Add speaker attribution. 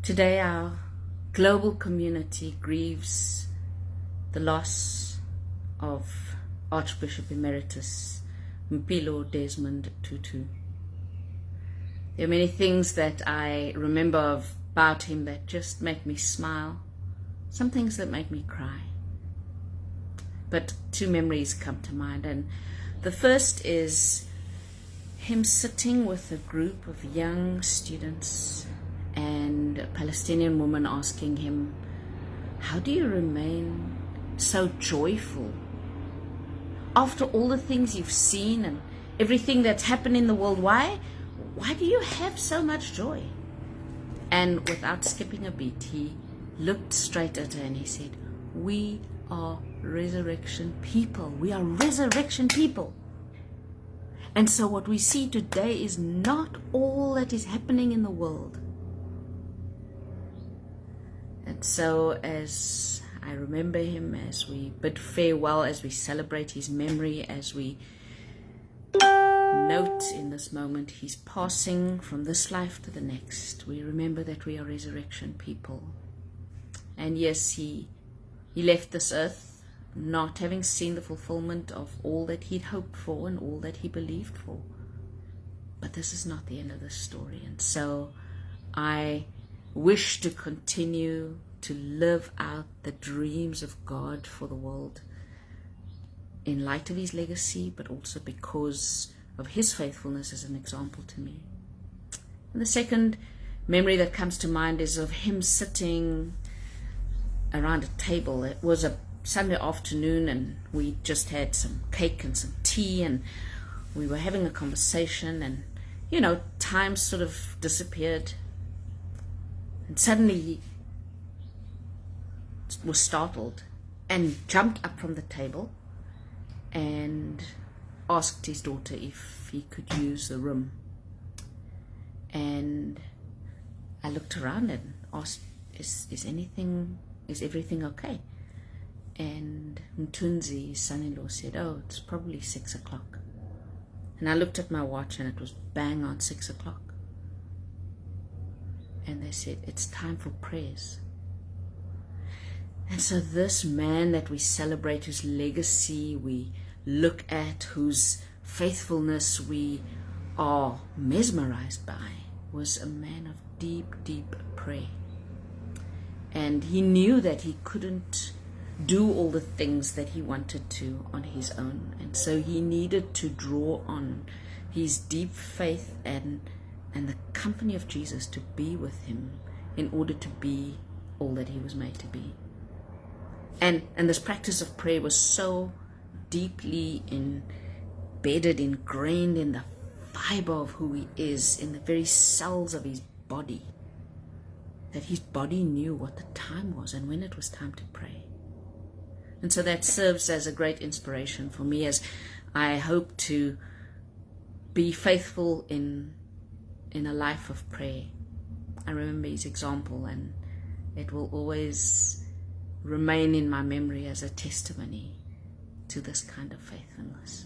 Speaker 1: Today our global community grieves the loss of Archbishop Emeritus Mpilo Desmond Tutu. There are many things that I remember about him that just make me smile, some things that make me cry. But two memories come to mind, and the first is him sitting with a group of young students and a Palestinian woman asking him, how do you remain so joyful after all the things you've seen and everything that's happened in the world? Why do you have so much joy? And without skipping a beat, he looked straight at her and he said, we are resurrection people. We are resurrection people. And so what we see today is not all that is happening in the world. And so as I remember him, as we bid farewell, as we celebrate his memory, as we note in this moment his passing from this life to the next, we remember that we are resurrection people. And yes, he left this earth not having seen the fulfillment of all that he'd hoped for and all that he believed for. But this is not the end of the story. And so I wish to continue to live out the dreams of God for the world in light of his legacy, but also because of his faithfulness as an example to me. And the second memory that comes to mind is of him sitting around a table. It was a Sunday afternoon and we just had some cake and some tea and we were having a conversation, and time sort of disappeared, and suddenly he was startled and jumped up from the table and asked his daughter if he could use the room. And I looked around and asked, is everything okay? And Mtunzi, his son-in-law, said, oh, it's probably 6 o'clock. And I looked at my watch and it was bang on 6 o'clock. And they said, it's time for prayers. And so this man that we celebrate, whose legacy we look at, whose faithfulness we are mesmerized by, was a man of deep, deep prayer. And he knew that he couldn't do all the things that he wanted to on his own. And so he needed to draw on his deep faith and the company of Jesus to be with him in order to be all that he was made to be. And this practice of prayer was so deeply embedded, ingrained in the fiber of who he is, in the very cells of his body, that his body knew what the time was and when it was time to pray. And so that serves as a great inspiration for me as I hope to be faithful in a life of prayer. I remember his example, and it will always remain in my memory as a testimony to this kind of faithfulness.